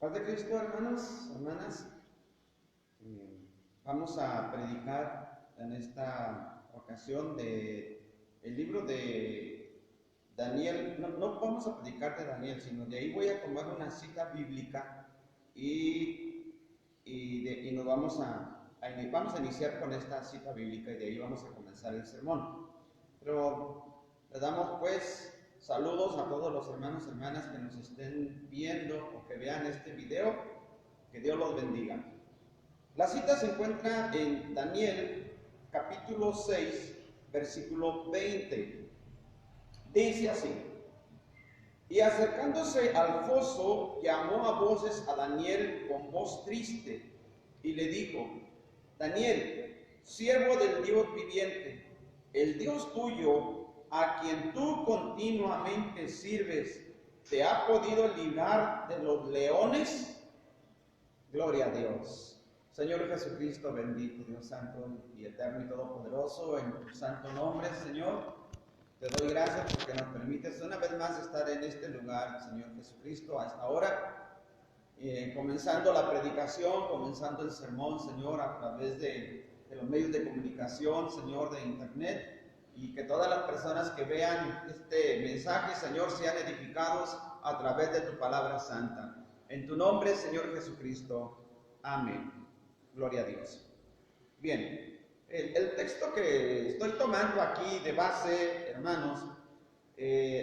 Paz de Cristo, hermanos, hermanas. Vamos a predicar en esta ocasión el libro de Daniel. No vamos a predicar de Daniel, sino de ahí voy a tomar una cita bíblica y nos vamos a iniciar con esta cita bíblica y de ahí vamos a comenzar el sermón. Pero le damos pues saludos a todos los hermanos y hermanas que nos estén viendo o que vean este video. Que Dios los bendiga. La cita se encuentra en Daniel capítulo 6, versículo 20. Dice así: y acercándose al foso, llamó a voces a Daniel con voz triste y le dijo: Daniel, siervo del Dios viviente, el Dios tuyo, a quien tú continuamente sirves, ¿te ha podido librar de los leones? Gloria a Dios. Señor Jesucristo, bendito, Dios santo y eterno y todopoderoso, en tu santo nombre, Señor, te doy gracias porque nos permites una vez más estar en este lugar, Señor Jesucristo, a esta hora, comenzando la predicación, comenzando el sermón, Señor, a través de los medios de comunicación, Señor, de internet, y que todas las personas que vean este mensaje, Señor, sean edificados a través de tu palabra santa. En tu nombre, Señor Jesucristo. Amén. Gloria a Dios. Bien, el texto que estoy tomando aquí de base, hermanos,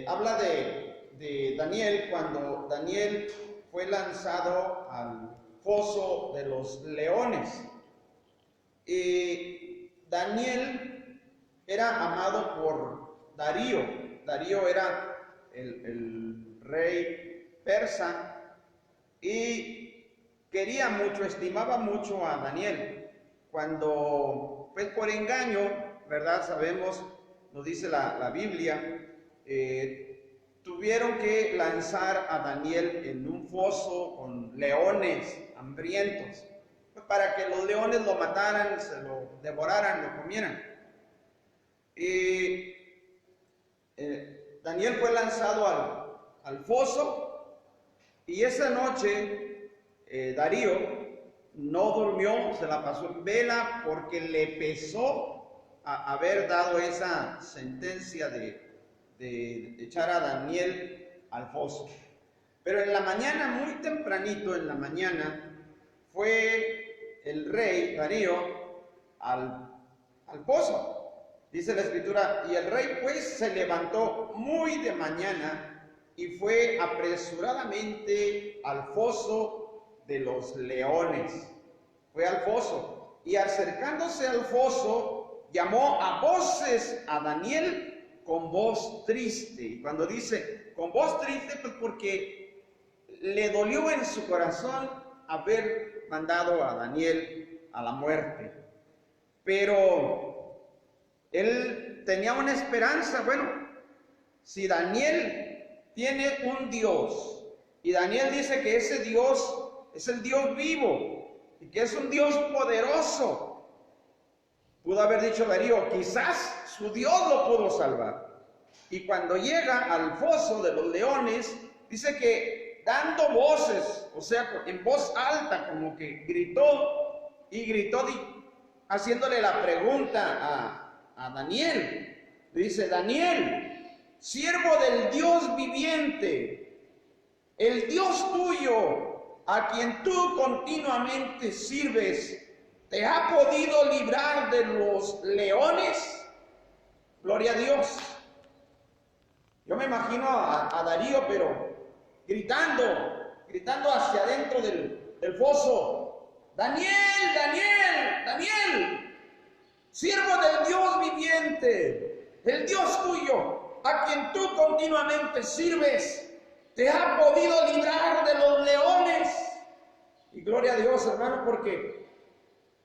habla de Daniel, cuando Daniel fue lanzado al foso de los leones. Daniel era amado por Darío. Darío era el rey persa y quería mucho, estimaba mucho a Daniel. Cuando, pues por engaño, ¿verdad? Sabemos, nos dice la Biblia, tuvieron que lanzar a Daniel en un foso con leones hambrientos, para que los leones lo mataran, se lo devoraran, lo comieran. Daniel fue lanzado al foso y esa noche Darío no durmió, se la pasó en vela porque le pesó haber dado esa sentencia de echar a Daniel al foso. Pero en la mañana, muy tempranito en la mañana, fue el rey Darío al foso. Dice la escritura: y el rey pues se levantó muy de mañana y fue apresuradamente al foso de los leones. Fue al foso y acercándose al foso llamó a voces a Daniel con voz triste. Y cuando dice con voz triste, pues porque le dolió en su corazón haber mandado a Daniel a la muerte. Pero él tenía una esperanza. Bueno, si Daniel tiene un Dios, y Daniel dice que ese Dios es el Dios vivo, y que es un Dios poderoso, pudo haber dicho Darío, quizás su Dios lo pudo salvar. Y cuando llega al foso de los leones, dice que dando voces, o sea, en voz alta, como que gritó, haciéndole la pregunta a Daniel. Dice: Daniel, siervo del Dios viviente, el Dios tuyo, a quien tú continuamente sirves, ¿te ha podido librar de los leones? Gloria a Dios. Yo me imagino a Darío, pero gritando hacia adentro del foso: Daniel, Daniel, Daniel, siervo del Dios viviente, el Dios tuyo, a quien tú continuamente sirves, ¿te ha podido librar de los leones? Y gloria a Dios, hermano, porque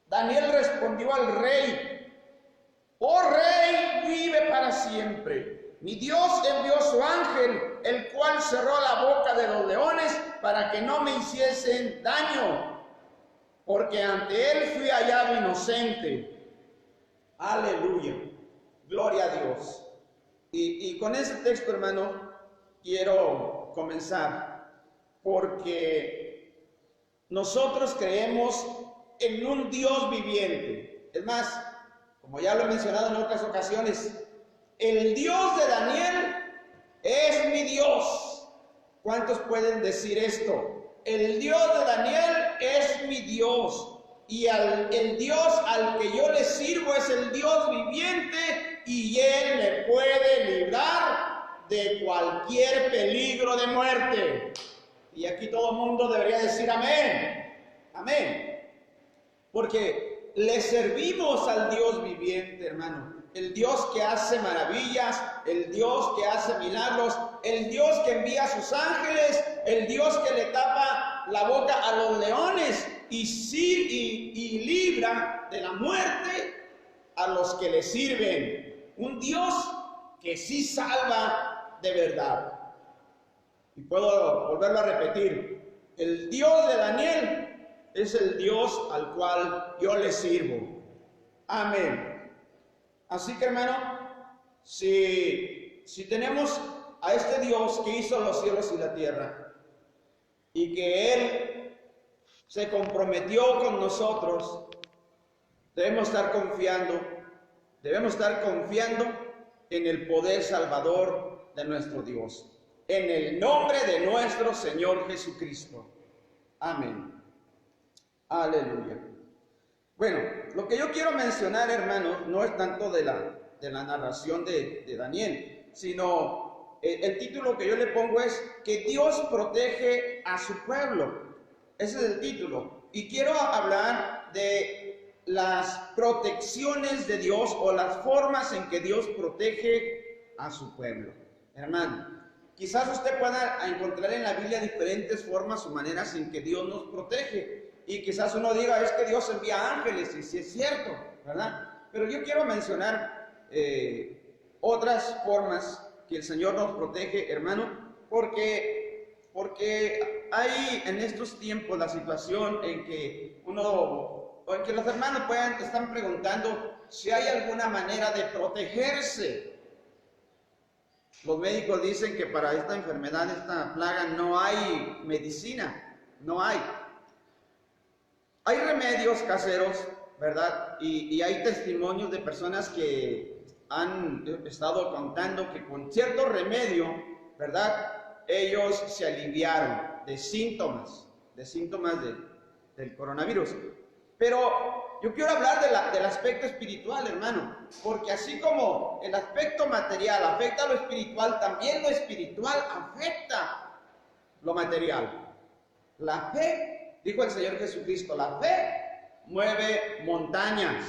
Daniel respondió al rey: oh rey, vive para siempre. Mi Dios envió su ángel, el cual cerró la boca de los leones para que no me hiciesen daño, porque ante él fui hallado inocente. Aleluya, gloria a Dios. Y con ese texto, hermano, quiero comenzar, porque nosotros creemos en un Dios viviente. Es más, como ya lo he mencionado en otras ocasiones, el Dios de Daniel es mi Dios. ¿Cuántos pueden decir esto? El Dios de Daniel es mi Dios. Y el Dios al que yo le sirvo es el Dios viviente, y Él me puede librar de cualquier peligro de muerte. Y aquí todo el mundo debería decir amén. Amén. Porque le servimos al Dios viviente, hermano. El Dios que hace maravillas, el Dios que hace milagros, el Dios que envía a sus ángeles, el Dios que le tapa la boca a los leones y libra de la muerte a los que le sirven. Un Dios que sí salva de verdad. Y puedo volverlo a repetir. El Dios de Daniel es el Dios al cual yo le sirvo. Amén. Así que, hermano, si tenemos a este Dios que hizo los cielos y la tierra, y que Él se comprometió con nosotros, debemos estar confiando en el poder salvador de nuestro Dios, en el nombre de nuestro Señor Jesucristo. Amén. Aleluya. Bueno, lo que yo quiero mencionar, hermanos, no es tanto de la narración de Daniel, sino el título que yo le pongo es que Dios protege a su pueblo. Ese es el título. Y quiero hablar de las protecciones de Dios o las formas en que Dios protege a su pueblo. Hermano, quizás usted pueda encontrar en la Biblia diferentes formas o maneras en que Dios nos protege. Y quizás uno diga, es que Dios envía ángeles, y sí es cierto, ¿verdad? Pero yo quiero mencionar otras formas que el Señor nos protege, hermano, porque hay en estos tiempos la situación en que los hermanos están preguntando si hay alguna manera de protegerse. Los médicos dicen que para esta enfermedad, esta plaga, no hay medicina, no hay. Hay remedios caseros, ¿verdad? Y hay testimonios de personas que han estado contando que con cierto remedio, ¿verdad? Ellos se aliviaron de síntomas del coronavirus. Pero yo quiero hablar del aspecto espiritual, hermano, porque así como el aspecto material afecta a lo espiritual, también lo espiritual afecta lo material. La fe, dijo el Señor Jesucristo, la fe mueve montañas.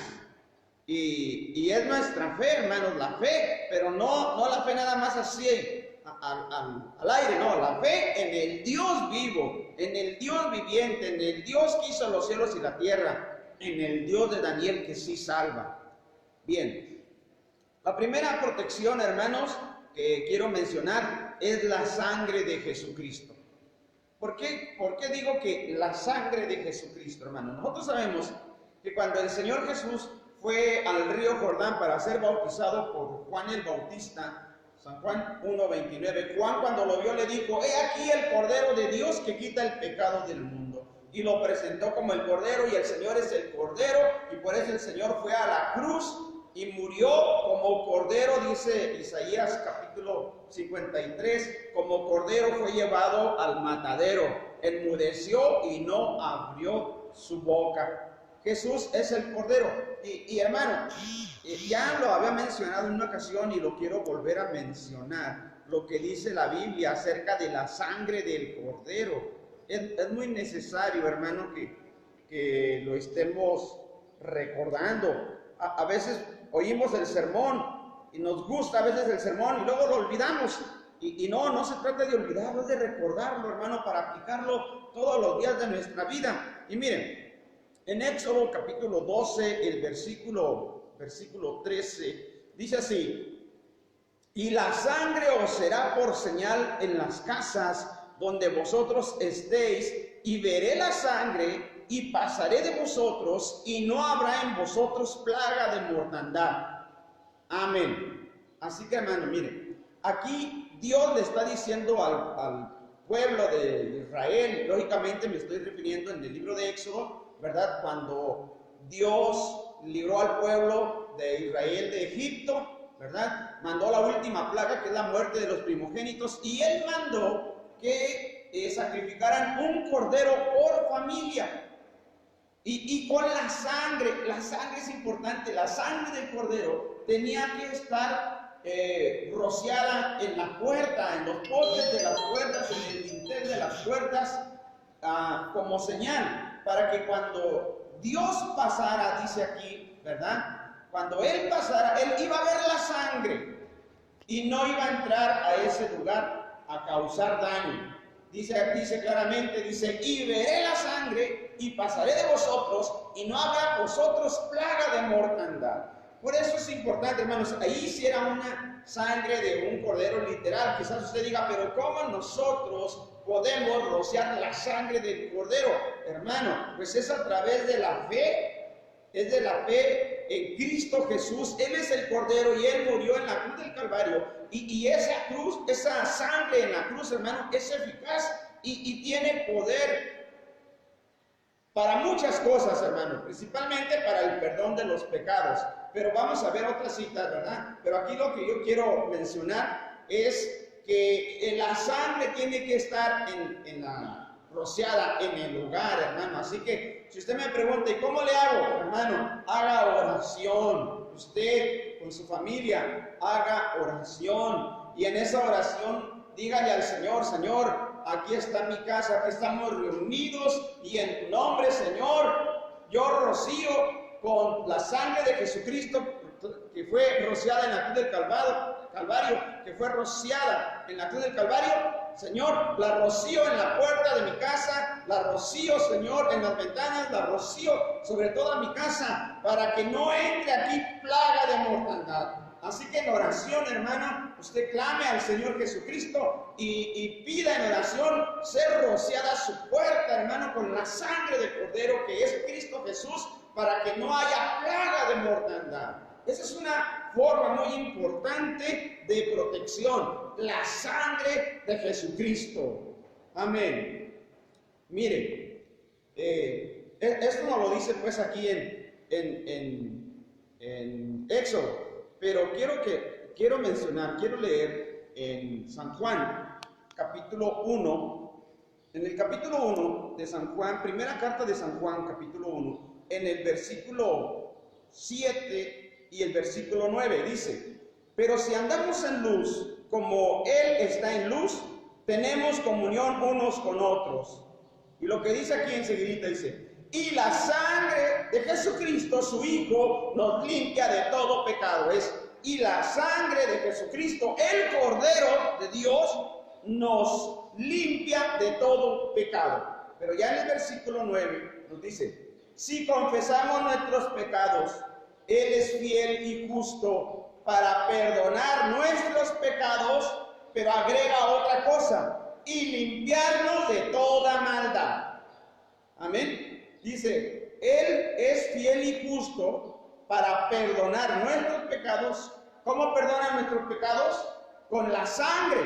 Y es nuestra fe, hermanos, la fe, pero no la fe nada más así al aire, no, la fe en el Dios vivo, en el Dios viviente, en el Dios que hizo los cielos y la tierra, en el Dios de Daniel que sí salva. Bien, la primera protección, hermanos, que quiero mencionar es la sangre de Jesucristo. ¿Por qué digo que la sangre de Jesucristo, hermano? Nosotros sabemos que cuando el Señor Jesús fue al río Jordán para ser bautizado por Juan el Bautista, San Juan 1:29, Juan cuando lo vio le dijo, he aquí el Cordero de Dios que quita el pecado del mundo. Y lo presentó como el Cordero, y el Señor es el Cordero, y por eso el Señor fue a la cruz y murió como Cordero, dice Isaías capítulo 53, como Cordero fue llevado al matadero, enmudeció y no abrió su boca. Jesús es el Cordero. Y hermano, ya lo había mencionado en una ocasión y lo quiero volver a mencionar, lo que dice la Biblia acerca de la sangre del Cordero. Es muy necesario, hermano, que lo estemos recordando. A veces oímos el sermón y nos gusta a veces el sermón y luego lo olvidamos. Y no se trata de olvidarlo, es de recordarlo, hermano, para aplicarlo todos los días de nuestra vida. Y miren, en Éxodo capítulo 12, el versículo 13, dice así, y la sangre os será por señal en las casas donde vosotros estéis, y veré la sangre, y pasaré de vosotros, y no habrá en vosotros plaga de mortandad. Amén. Así que, hermano, miren, aquí Dios le está diciendo pueblo de Israel. Lógicamente me estoy refiriendo en el libro de Éxodo, ¿verdad? Cuando Dios libró al pueblo de Israel de Egipto, ¿verdad? Mandó la última plaga, que es la muerte de los primogénitos, y Él mandó que sacrificaran un cordero por familia. Y con la sangre es importante, la sangre del cordero tenía que estar rociada en la puerta, en los postes de las puertas, en el dintel de las puertas, como señal, para que cuando Dios pasara, dice aquí, ¿verdad? Cuando Él pasara, Él iba a ver la sangre y no iba a entrar a ese lugar a causar daño. Dice claramente, dice, y veré la sangre y pasaré de vosotros y no habrá vosotros plaga de mortandad. Por eso es importante, hermanos, ahí sí era una sangre de un cordero literal. Quizás usted diga, pero ¿cómo nosotros podemos rociar la sangre del cordero? Hermano, pues es a través de la fe, es de la fe en Cristo Jesús. Él es el cordero y Él murió en la cruz del Calvario. Y esa cruz, esa sangre en la cruz, hermano, es eficaz y tiene poder para muchas cosas, hermano, principalmente para el perdón de los pecados. Pero vamos a ver otras citas, ¿verdad? Pero aquí lo que yo quiero mencionar es que la sangre tiene que estar rociada en el lugar, hermano. Así que si usted me pregunta, ¿y cómo le hago, hermano? Haga oración. Usted con su familia haga oración. Y en esa oración dígale al Señor, Señor, aquí está mi casa, aquí estamos reunidos y en tu nombre, Señor, yo rocío con la sangre de Jesucristo que fue rociada en la cruz del Calvario, que fue rociada en la cruz del Calvario. Señor, la rocío en la puerta de mi casa, la rocío, Señor, en las ventanas, la rocío sobre toda mi casa, para que no entre aquí plaga de mortandad. Así que en oración, hermano, usted clame al Señor Jesucristo y pida en oración ser rociada su puerta, hermano, con la sangre del Cordero que es Cristo Jesús, para que no haya plaga de mortandad. Esa es una forma muy importante de protección, la sangre de Jesucristo. Amén. Mire, esto nos lo dice pues aquí en Éxodo, pero quiero leer en San Juan, capítulo 1, en el capítulo 1 de San Juan, primera carta de San Juan, capítulo 1, en el versículo 7 y el versículo 9, dice, pero si andamos en luz, como Él está en luz, tenemos comunión unos con otros. Y lo que dice aquí enseguida dice, y la sangre de Jesucristo, su Hijo, nos limpia de todo pecado. Y la sangre de Jesucristo, el Cordero de Dios, nos limpia de todo pecado. Pero ya en el versículo 9 nos dice, si confesamos nuestros pecados, Él es fiel y justo para perdonar nuestros pecados, pero agrega otra cosa, y limpiarnos de toda maldad. Amén. Dice, Él es fiel y justo para perdonar nuestros pecados. ¿Cómo perdona nuestros pecados? Con la sangre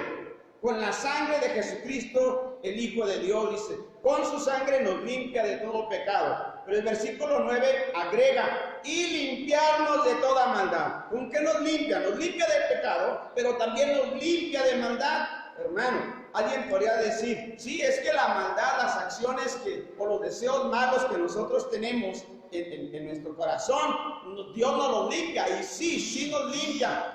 de Jesucristo, el Hijo de Dios, dice, con su sangre nos limpia de todo pecado. Pero el versículo 9 agrega, y limpiarnos de toda maldad. ¿Con qué nos limpia? Nos limpia del pecado, pero también nos limpia de maldad. Hermano, alguien podría decir, sí, es que la maldad, las acciones o los deseos malos que nosotros tenemos en nuestro corazón, Dios nos los limpia. Y sí nos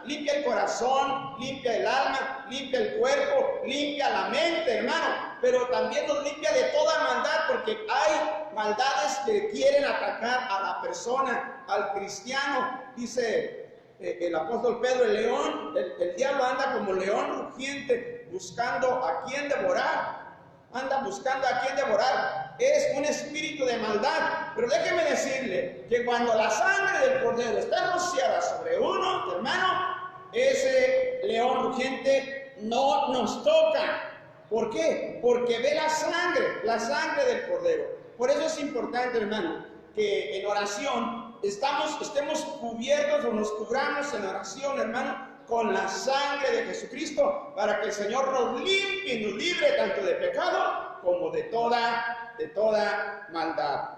limpia el corazón, limpia el alma, limpia el cuerpo, limpia la mente, hermano, pero también nos limpia de toda maldad, porque hay maldades que quieren atacar a la persona, al cristiano. Dice el apóstol Pedro, el diablo anda como león rugiente, buscando a quien devorar. Anda buscando a quien devorar. Es un espíritu de maldad. Pero déjeme decirle que cuando la sangre del Cordero está rociada sobre uno, hermano, ese león rugiente no nos toca. ¿Por qué? Porque ve la sangre del Cordero. Por eso es importante, hermano, que en oración estemos cubiertos o nos cubramos en oración, hermano, con la sangre de Jesucristo, para que el Señor nos limpie y nos libre tanto de pecado como de toda maldad.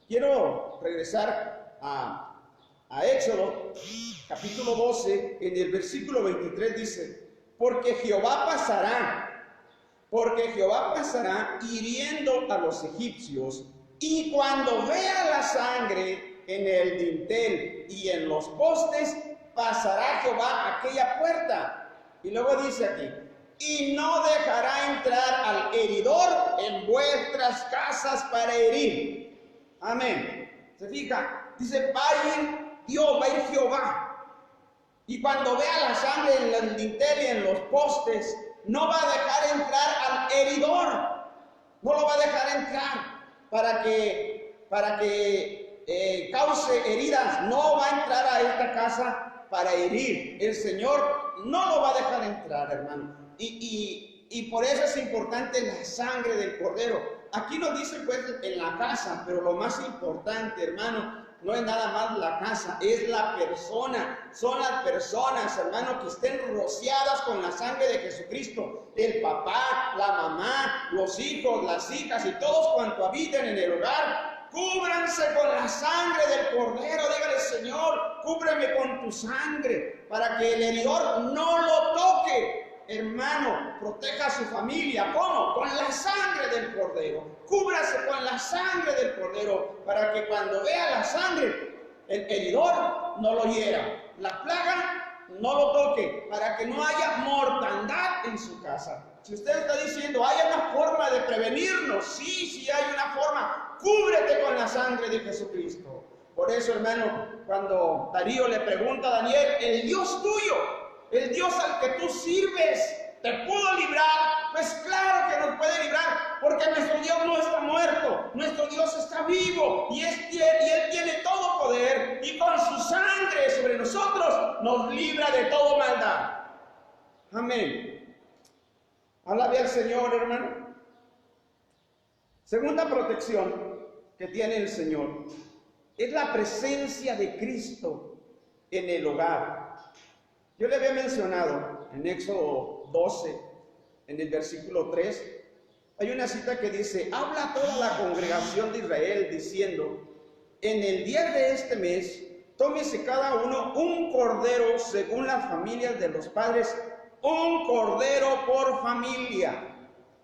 Quiero regresar a Éxodo, capítulo 12, en el versículo 23 dice, porque Jehová pasará hiriendo a los egipcios, y cuando vea la sangre en el dintel y en los postes, pasará Jehová aquella puerta. Y luego dice aquí, y no dejará entrar al heridor en vuestras casas para herir. Amén. ¿Se fija? Dice, va a ir Dios, va a ir Jehová. Y cuando vea la sangre en el dintel y en los postes, no va a dejar entrar al heridor. No lo va a dejar entrar para que cause heridas. No va a entrar a esta casa para herir. El Señor no lo va a dejar entrar, hermano. Y por eso es importante la sangre del Cordero. Aquí nos dice pues en la casa, pero lo más importante, hermano, no es nada más la casa, es la persona. Son las personas, hermano, que estén rociadas con la sangre de Jesucristo. El papá, la mamá, los hijos, las hijas y todos cuantos habiten en el hogar. Cúbranse con la sangre del Cordero. Dígale, Señor, cúbreme con tu sangre, para que el heridor no lo toque. Hermano, proteja a su familia. ¿Cómo? Con la sangre del Cordero. Cúbrase con la sangre del Cordero, para que cuando vea la sangre, el heridor no lo hiera, la plaga no lo toque, para que no haya mortandad en su casa. Si usted está diciendo, ¿hay una forma de prevenirnos? Sí hay una forma. Cúbrete con la sangre de Jesucristo. Por eso, hermano, cuando Darío le pregunta a Daniel, el Dios tuyo, el Dios al que tú sirves, ¿te pudo librar? Pues claro que nos puede librar, porque nuestro Dios no está muerto, nuestro Dios está vivo, y Él tiene todo poder, y con su sangre sobre nosotros nos libra de toda maldad. Amén. Alabe al Señor, hermano. Segunda protección que tiene el Señor es la presencia de Cristo en el hogar. Yo le había mencionado en Éxodo 12, en el versículo 3, hay una cita que dice, habla a toda la congregación de Israel diciendo, en el día de este mes, tómese cada uno un cordero según las familias de los padres, un cordero por familia,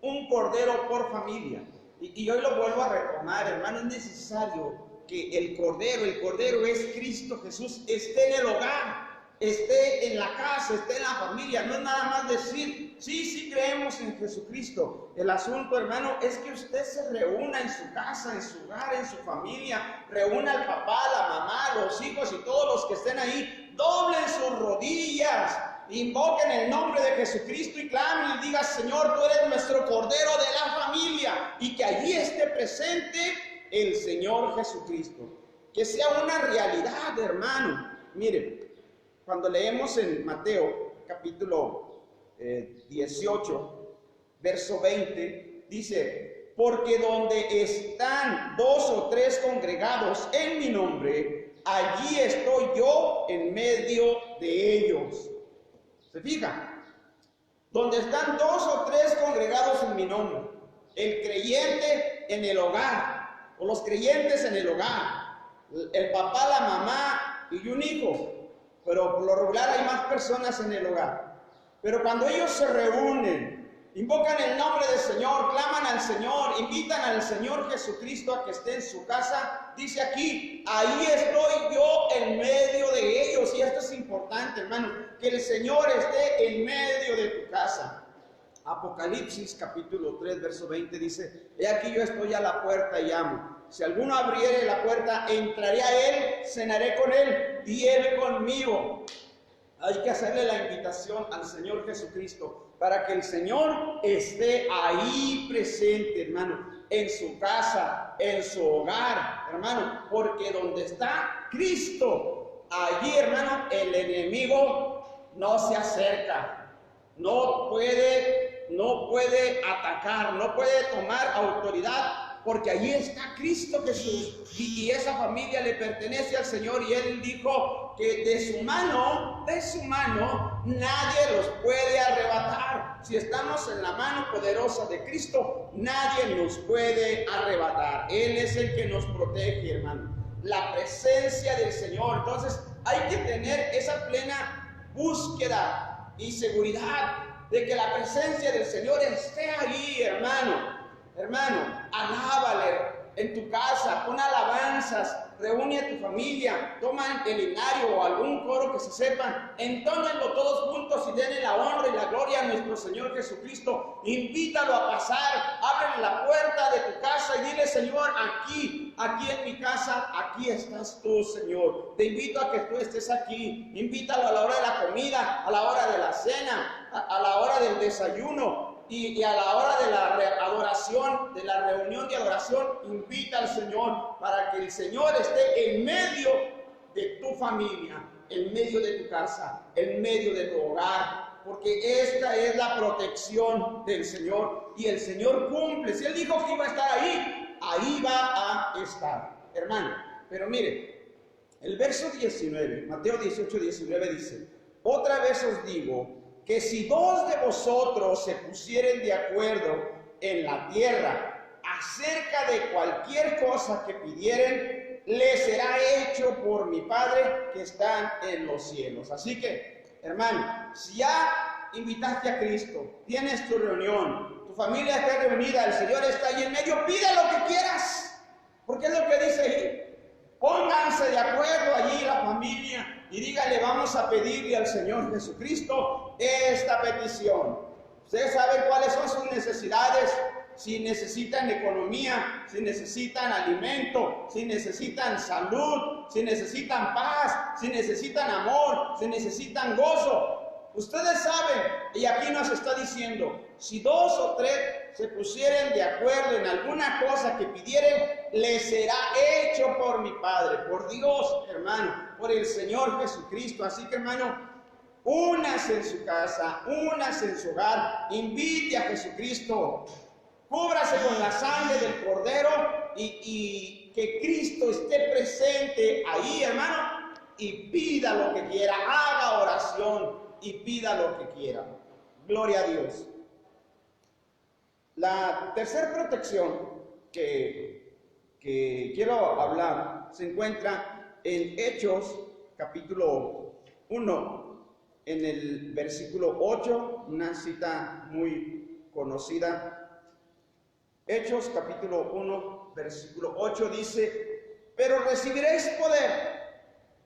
un cordero por familia. Y hoy lo vuelvo a retomar, hermano, es necesario que el cordero es Cristo Jesús, esté en el hogar, esté en la casa, esté en la familia. No es nada más decir, sí creemos en Jesucristo. El asunto, hermano, es que usted se reúna en su casa, en su hogar, en su familia, reúna al papá, la mamá, los hijos y todos los que estén ahí, doblen sus rodillas, invoquen el nombre de Jesucristo y clamen y digan, Señor, tú eres nuestro Cordero de la familia, y que allí esté presente el Señor Jesucristo. Que sea una realidad, hermano. Miren, cuando leemos en Mateo capítulo 18, verso 20, dice, porque donde están 2 o 3 congregados en mi nombre, allí estoy yo en medio de ellos. ¿Se fijan? Donde están 2 o 3 congregados en mi nombre, el creyente en el hogar, o los creyentes en el hogar, el papá, la mamá y un hijo. Pero por lo regular hay más personas en el hogar. Pero cuando ellos se reúnen, invocan el nombre del Señor, claman al Señor, invitan al Señor Jesucristo a que esté en su casa, dice aquí, ahí estoy yo en medio de ellos. Y esto es importante, hermano, que el Señor esté en medio de tu casa. Apocalipsis capítulo 3, verso 20 dice, he aquí yo estoy a la puerta y llamo. Si alguno abriere la puerta, entraré a él, cenaré con él y él conmigo. Hay que hacerle la invitación al Señor Jesucristo para que el Señor esté ahí presente, hermano, en su casa, en su hogar, hermano, porque donde está Cristo, allí, hermano, el enemigo no se acerca, no puede atacar, no puede tomar autoridad porque allí está Cristo Jesús y esa familia le pertenece al Señor, y Él dijo que de su mano nadie los puede arrebatar. Si estamos en la mano poderosa de Cristo, nadie nos puede arrebatar. Él es el que nos protege, hermano. La presencia del Señor. Entonces hay que tener esa plena búsqueda y seguridad de que la presencia del Señor esté allí, hermano. Hermano, alábale en tu casa, pon alabanzas, reúne a tu familia, toma el himnario o algún coro que se sepan, entónenlo todos juntos y denle la honra y la gloria a nuestro Señor Jesucristo. Invítalo a pasar, ábrele la puerta de tu casa y dile: Señor, aquí en mi casa, aquí estás tú, Señor. Te invito a que tú estés aquí. Invítalo a la hora de la comida, a la hora de la cena, a la hora del desayuno. Y a la hora de la adoración, de la reunión de adoración, invita al Señor para que el Señor esté en medio de tu familia, en medio de tu casa, en medio de tu hogar, porque esta es la protección del Señor, y el Señor cumple. Si Él dijo que iba a estar ahí, ahí va a estar, hermano. Pero mire, el verso 19, Mateo 18, 19 dice: otra vez os digo, que si dos de vosotros se pusieren de acuerdo en la tierra acerca de cualquier cosa que pidieren, le será hecho por mi Padre que está en los cielos. Así que, hermano, si ya invitaste a Cristo, tienes tu reunión, tu familia está reunida, el Señor está ahí en medio, pide lo que quieras, porque es lo que dice ahí. Pónganse de acuerdo allí la familia y dígale: vamos a pedirle al Señor Jesucristo esta petición. Ustedes saben cuáles son sus necesidades. Si necesitan economía, si necesitan alimento, si necesitan salud, si necesitan paz, si necesitan amor, si necesitan gozo. Ustedes saben, y aquí nos está diciendo: si dos o tres se pusieren de acuerdo en alguna cosa que pidieren, les será hecho por mi Padre, por Dios, hermano, por el Señor Jesucristo. Así que, hermano, únase en su casa, únase en su hogar, invite a Jesucristo, cúbrase con la sangre del Cordero y que Cristo esté presente ahí, hermano, y pida lo que quiera, haga oración y pida lo que quiera. Gloria a Dios. La tercera protección que quiero hablar se encuentra en Hechos capítulo 1, en el versículo 8, una cita muy conocida. Hechos capítulo 1, versículo 8 dice: pero recibiréis poder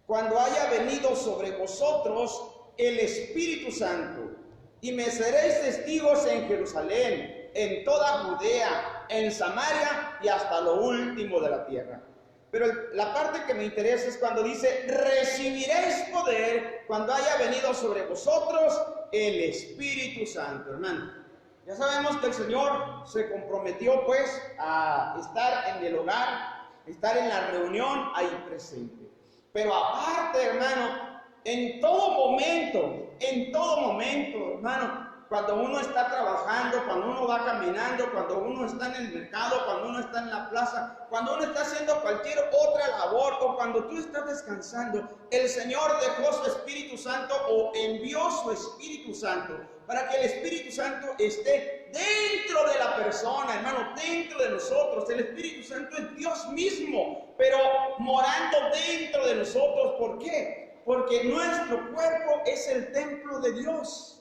cuando haya venido sobre vosotros el Espíritu Santo, y me seréis testigos en Jerusalén, en toda Judea, en Samaria y hasta lo último de la tierra. Pero la parte que me interesa es cuando dice: recibiréis poder cuando haya venido sobre vosotros el Espíritu Santo, hermano. Ya sabemos que el Señor se comprometió pues a estar en el hogar, estar en la reunión ahí presente. Pero aparte, hermano, en todo momento, hermano, cuando uno está trabajando, cuando uno va caminando, cuando uno está en el mercado, cuando uno está en la plaza, cuando uno está haciendo cualquier otra labor, o cuando tú estás descansando, el Señor dejó su Espíritu Santo o envió su Espíritu Santo para que el Espíritu Santo esté dentro de la persona, hermano, dentro de nosotros. El Espíritu Santo es Dios mismo, pero morando dentro de nosotros. ¿Por qué? Porque nuestro cuerpo es el templo de Dios.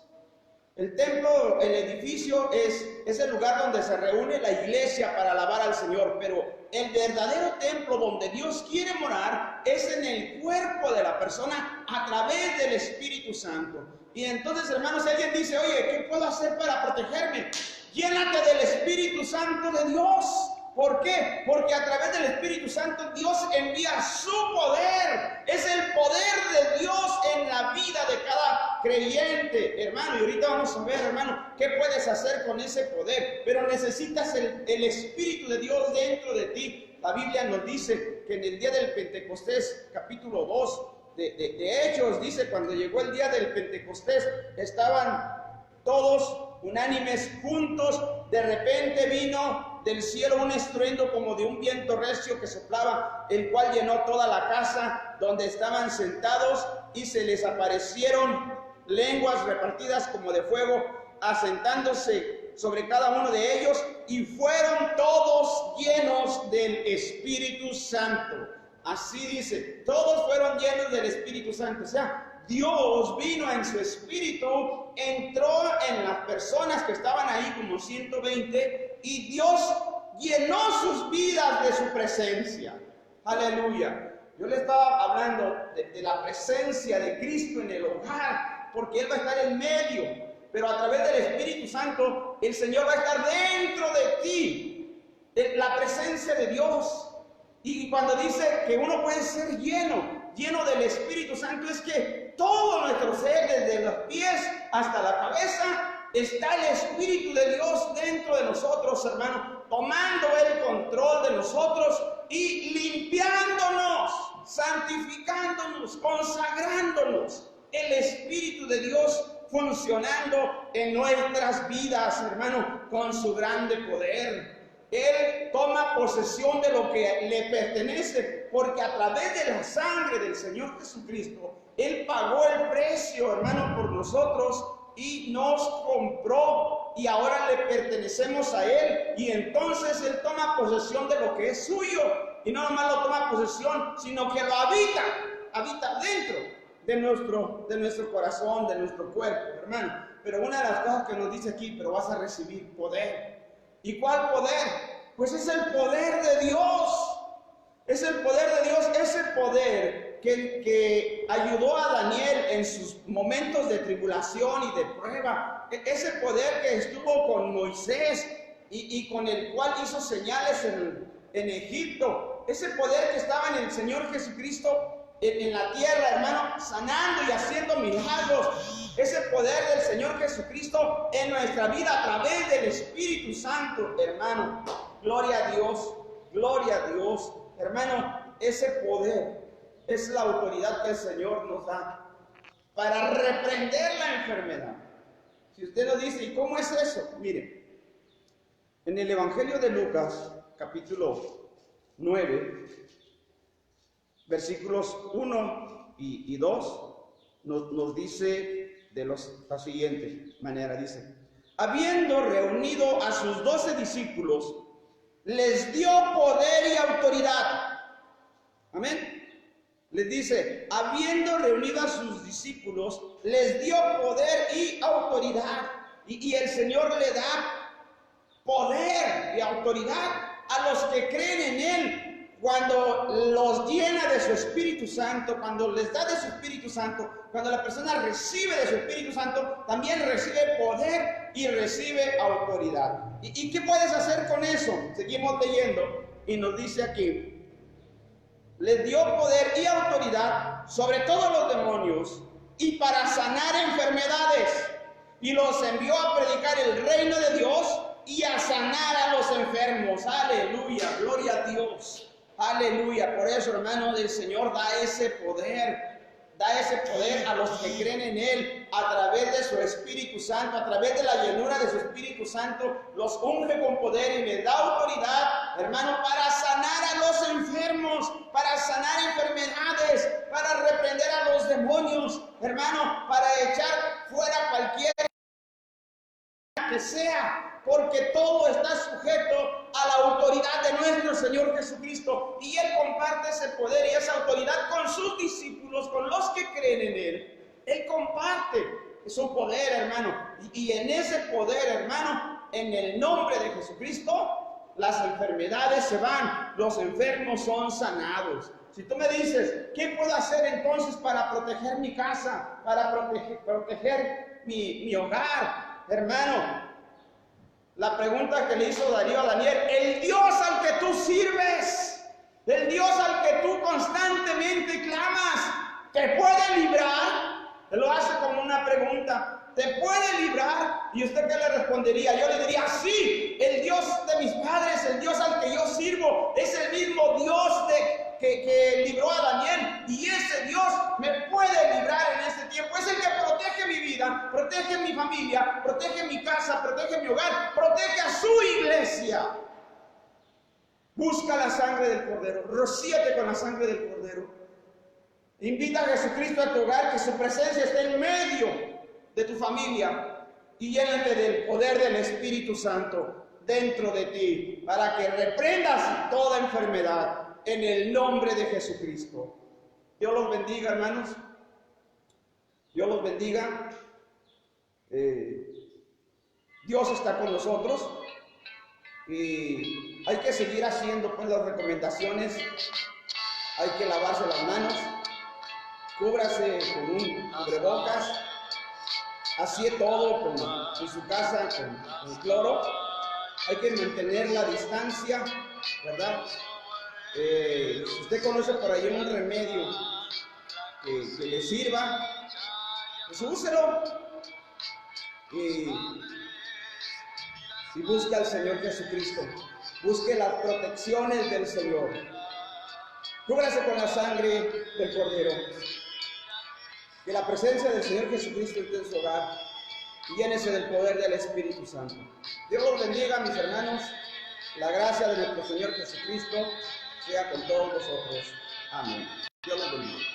El templo, el edificio es el lugar donde se reúne la iglesia para alabar al Señor, pero el verdadero templo donde Dios quiere morar es en el cuerpo de la persona a través del Espíritu Santo. Y entonces, hermanos, si alguien dice: oye, ¿qué puedo hacer para protegerme? Llénate del Espíritu Santo de Dios. ¿Por qué? Porque a través del Espíritu Santo Dios envía su poder. Es el poder de Dios en la vida de cada creyente, hermano. Y ahorita vamos a ver, hermano, qué puedes hacer con ese poder. Pero necesitas el Espíritu de Dios dentro de ti. La Biblia nos dice que en el día del Pentecostés, capítulo 2 de Hechos, dice: cuando llegó el día del Pentecostés, estaban todos unánimes juntos. De repente vino del cielo un estruendo como de un viento recio que soplaba, el cual llenó toda la casa donde estaban sentados, y se les aparecieron lenguas repartidas como de fuego, asentándose sobre cada uno de ellos, y fueron todos llenos del Espíritu Santo. Así dice, todos fueron llenos del Espíritu Santo. O sea, Dios vino en su Espíritu, entró en las personas que estaban ahí como 120, y Dios llenó sus vidas de su presencia. Aleluya. Yo le estaba hablando de la presencia de Cristo en el hogar, porque Él va a estar en medio, pero a través del Espíritu Santo, el Señor va a estar dentro de ti, la presencia de Dios. Y cuando dice que uno puede ser lleno del Espíritu Santo, es que todo nuestro ser, desde los pies hasta la cabeza, está el Espíritu de Dios dentro de nosotros, hermano, tomando el control de nosotros y limpiándonos, santificándonos, consagrándonos. El Espíritu de Dios funcionando en nuestras vidas, hermano, con su grande poder. Él toma posesión de lo que le pertenece, porque a través de la sangre del Señor Jesucristo, Él pagó el precio, hermano, por nosotros y nos compró, y ahora le pertenecemos a Él, y entonces Él toma posesión de lo que es suyo, y no nomás lo toma posesión, sino que lo habita dentro de nuestro corazón, de nuestro cuerpo, hermano. Pero una de las cosas que nos dice aquí, pero vas a recibir poder. ¿Y cuál poder? Pues es el poder de Dios. Es el poder de Dios, ese poder que ayudó a Daniel en sus momentos de tribulación y de prueba. Ese poder que estuvo con Moisés y con el cual hizo señales en Egipto. Ese poder que estaba en el Señor Jesucristo en la tierra, hermano, sanando y haciendo milagros. Ese poder del Señor Jesucristo en nuestra vida a través del Espíritu Santo, hermano. Gloria a Dios, gloria a Dios. Hermano, ese poder es la autoridad que el Señor nos da para reprender la enfermedad. Si usted nos dice, ¿y cómo es eso? Mire, en el Evangelio de Lucas, capítulo 9, versículos 1 y 2, nos dice de la siguiente manera, dice: habiendo reunido a sus 12 discípulos, les dio poder y autoridad. Amén. Les dice, habiendo reunido a sus discípulos, les dio poder y autoridad. Y el Señor le da poder y autoridad a los que creen en Él. Cuando los llena de su Espíritu Santo, cuando les da de su Espíritu Santo, cuando la persona recibe de su Espíritu Santo, también recibe poder y recibe autoridad. ¿Y qué puedes hacer con eso? Seguimos leyendo y nos dice aquí: les dio poder y autoridad sobre todos los demonios y para sanar enfermedades, y los envió a predicar el reino de Dios y a sanar a los enfermos. Aleluya, gloria a Dios. Aleluya. Por eso, hermano, el Señor da ese poder a los que creen en Él a través de su Espíritu Santo, a través de la llenura de su Espíritu Santo. Los unge con poder y les da autoridad, hermano, para sanar a los enfermos, para sanar enfermedades, para reprender a los demonios, hermano, para echar fuera cualquier que sea, porque todo está sujeto a la autoridad de nuestro Señor Jesucristo, y Él comparte ese poder y esa autoridad con sus discípulos, con los que creen en Él. Él comparte su poder, hermano, y en ese poder, hermano, en el nombre de Jesucristo, las enfermedades se van, los enfermos son sanados. Si tú me dices, ¿qué puedo hacer entonces para proteger mi casa, para proteger mi hogar? Hermano, la pregunta que le hizo Darío a Daniel: el Dios al que tú sirves, el Dios al que tú constantemente clamas, ¿te puede librar? Te lo hace como una pregunta: ¿te puede librar? ¿Y usted qué le respondería? Yo le diría: sí, el Dios de mis padres, el Dios al que yo sirvo, es el mismo Dios que libró a Daniel, y ese Dios me puede librar en este tiempo. Es el que protege mi vida, protege mi familia, protege mi casa, protege mi hogar, protege a su iglesia. Busca la sangre del Cordero, rocíate con la sangre del Cordero. Invita a Jesucristo a tu hogar, que su presencia esté en medio de tu familia y llénate del poder del Espíritu Santo dentro de ti, para que reprendas toda enfermedad en el nombre de Jesucristo. Dios los bendiga, hermanos. Dios los bendiga. Dios está con nosotros y hay que seguir haciendo pues las recomendaciones. Hay que lavarse las manos, cúbrase con un cubrebocas, así todo en su casa con cloro. Hay que mantener la distancia, ¿verdad? Si usted conoce por ahí un remedio que le sirva, pues úselo y busque al Señor Jesucristo. Busque las protecciones del Señor. Cúbrase con la sangre del Cordero. Que la presencia del Señor Jesucristo esté en su hogar y llénese del poder del Espíritu Santo. Dios los bendiga, mis hermanos. La gracia de nuestro Señor Jesucristo sea con todos vosotros. Amén. Dios los bendiga.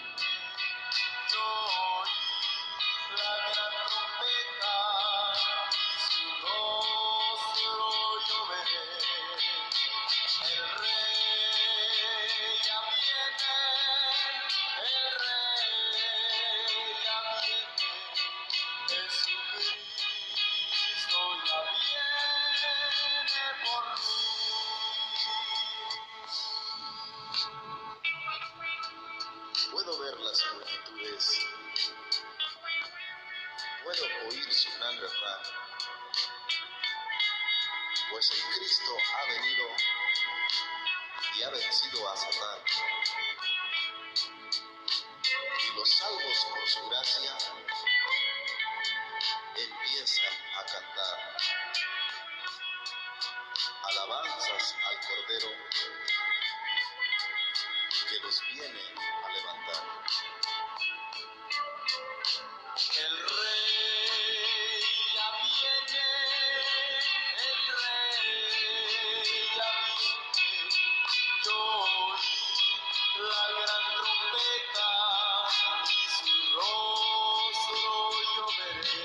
Puedo ver las multitudes, puedo oír su gran refrán, pues el Cristo ha venido y ha vencido a Satán, y los salvos por su gracia empiezan a cantar alabanzas al Cordero que los viene a levantar. El Rey ya viene, el Rey ya viene. Yo oí la gran trompeta y su rostro yo veré.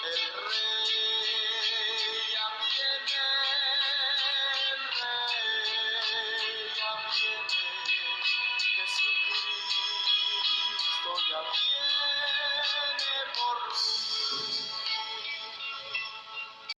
El Rey ya viene, el Rey ya viene. Jesucristo ya viene.